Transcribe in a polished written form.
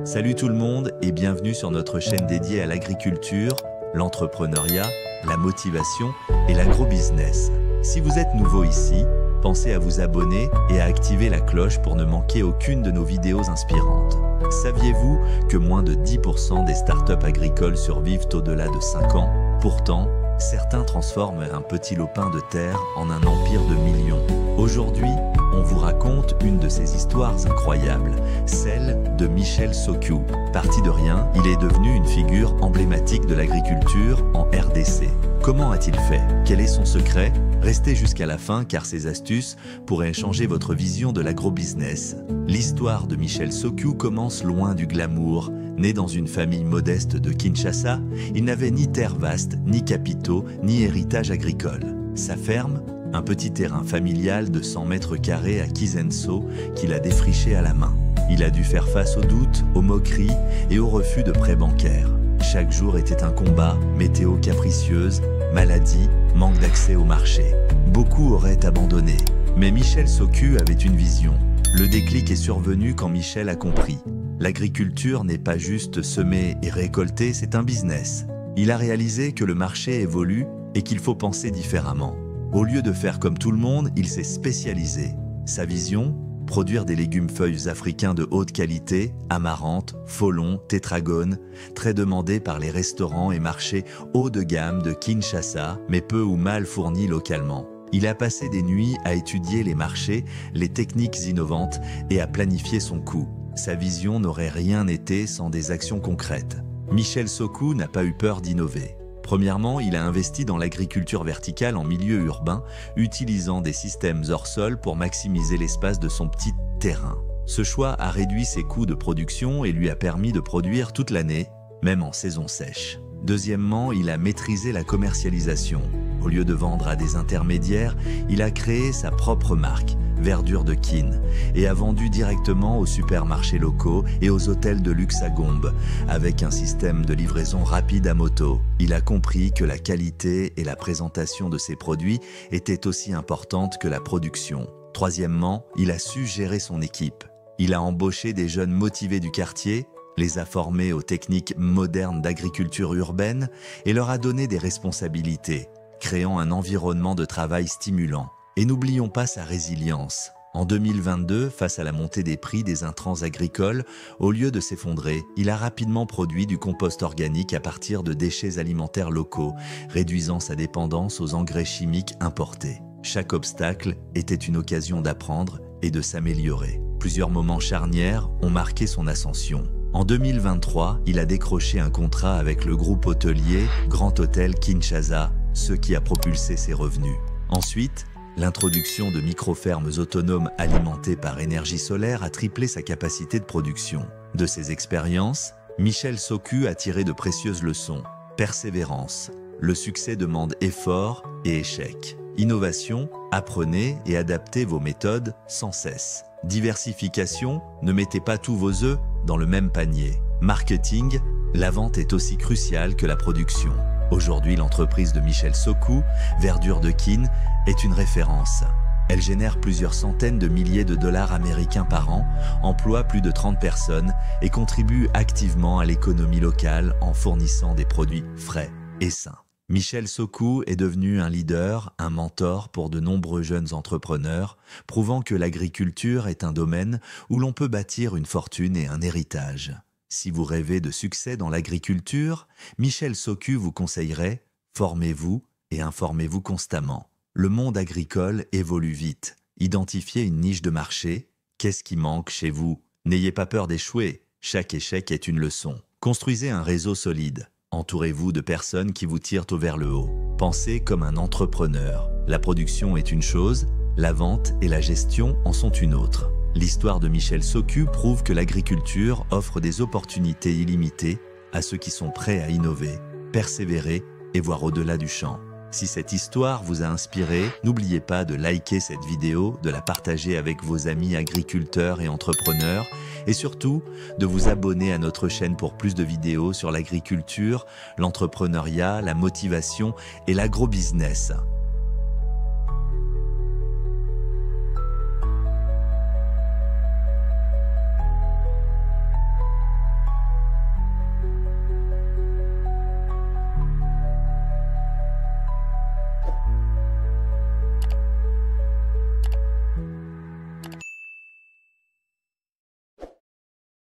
Salut tout le monde et bienvenue sur notre chaîne dédiée à l'agriculture, l'entrepreneuriat, la motivation et l'agrobusiness. Si vous êtes nouveau ici, pensez à vous abonner et à activer la cloche pour ne manquer aucune de nos vidéos inspirantes. Saviez-vous que moins de 10% des startups agricoles survivent au-delà de 5 ans? Pourtant, certains transforment un petit lopin de terre en un empire de millions. Aujourd'hui, on vous raconte une de ces histoires incroyables, celle de Michel Socou. Parti de rien, il est devenu une figure emblématique de l'agriculture en RDC. Comment a-t-il fait? Quel est son secret? Restez jusqu'à la fin car ces astuces pourraient changer votre vision de l'agrobusiness. L'histoire de Michel Socou commence loin du glamour. Né dans une famille modeste de Kinshasa, il n'avait ni terre vaste, ni capitaux, ni héritage agricole. Sa ferme, un petit terrain familial de 100 mètres carrés à Kizenso qu'il a défriché à la main. Il a dû faire face aux doutes, aux moqueries et aux refus de prêts bancaires. Chaque jour était un combat, météo capricieuse, maladie, manque d'accès au marché. Beaucoup auraient abandonné, mais Michel Socou avait une vision. Le déclic est survenu quand Michel a compris. L'agriculture n'est pas juste semer et récolter, c'est un business. Il a réalisé que le marché évolue et qu'il faut penser différemment. Au lieu de faire comme tout le monde, il s'est spécialisé. Sa vision, produire des légumes feuilles africains de haute qualité, amarantes, folons, tétragones, très demandés par les restaurants et marchés haut de gamme de Kinshasa, mais peu ou mal fournis localement. Il a passé des nuits à étudier les marchés, les techniques innovantes et à planifier son coût. Sa vision n'aurait rien été sans des actions concrètes. Michel Socou n'a pas eu peur d'innover. Premièrement, il a investi dans l'agriculture verticale en milieu urbain, utilisant des systèmes hors sol pour maximiser l'espace de son petit terrain. Ce choix a réduit ses coûts de production et lui a permis de produire toute l'année, même en saison sèche. Deuxièmement, il a maîtrisé la commercialisation. Au lieu de vendre à des intermédiaires, il a créé sa propre marque, Verdure de Kin, et a vendu directement aux supermarchés locaux et aux hôtels de luxe à Gombe, avec un système de livraison rapide à moto. Il a compris que la qualité et la présentation de ses produits étaient aussi importantes que la production. Troisièmement, il a su gérer son équipe. Il a embauché des jeunes motivés du quartier, les a formés aux techniques modernes d'agriculture urbaine et leur a donné des responsabilités, créant un environnement de travail stimulant. Et n'oublions pas sa résilience. En 2022, face à la montée des prix des intrants agricoles, au lieu de s'effondrer, il a rapidement produit du compost organique à partir de déchets alimentaires locaux, réduisant sa dépendance aux engrais chimiques importés. Chaque obstacle était une occasion d'apprendre et de s'améliorer. Plusieurs moments charnières ont marqué son ascension. En 2023, il a décroché un contrat avec le groupe hôtelier Grand Hôtel Kinshasa, ce qui a propulsé ses revenus. Ensuite, l'introduction de micro-fermes autonomes alimentées par énergie solaire a triplé sa capacité de production. De ces expériences, Michel Socou a tiré de précieuses leçons. Persévérance. Le succès demande effort et échec. Innovation. Apprenez et adaptez vos méthodes sans cesse. Diversification. Ne mettez pas tous vos œufs dans le même panier. Marketing. La vente est aussi cruciale que la production. Aujourd'hui, l'entreprise de Michel Socou, Verdure de Kin, est une référence. Elle génère plusieurs centaines de milliers de dollars américains par an, emploie plus de 30 personnes et contribue activement à l'économie locale en fournissant des produits frais et sains. Michel Socou est devenu un leader, un mentor pour de nombreux jeunes entrepreneurs, prouvant que l'agriculture est un domaine où l'on peut bâtir une fortune et un héritage. Si vous rêvez de succès dans l'agriculture, Michel Socou vous conseillerait « Formez-vous et informez-vous constamment ». Le monde agricole évolue vite. Identifiez une niche de marché. Qu'est-ce qui manque chez vous? N'ayez pas peur d'échouer. Chaque échec est une leçon. Construisez un réseau solide. Entourez-vous de personnes qui vous tirent vers le haut. Pensez comme un entrepreneur. La production est une chose, la vente et la gestion en sont une autre. L'histoire de Michel Socou prouve que l'agriculture offre des opportunités illimitées à ceux qui sont prêts à innover, persévérer et voir au-delà du champ. Si cette histoire vous a inspiré, n'oubliez pas de liker cette vidéo, de la partager avec vos amis agriculteurs et entrepreneurs et surtout de vous abonner à notre chaîne pour plus de vidéos sur l'agriculture, l'entrepreneuriat, la motivation et l'agrobusiness.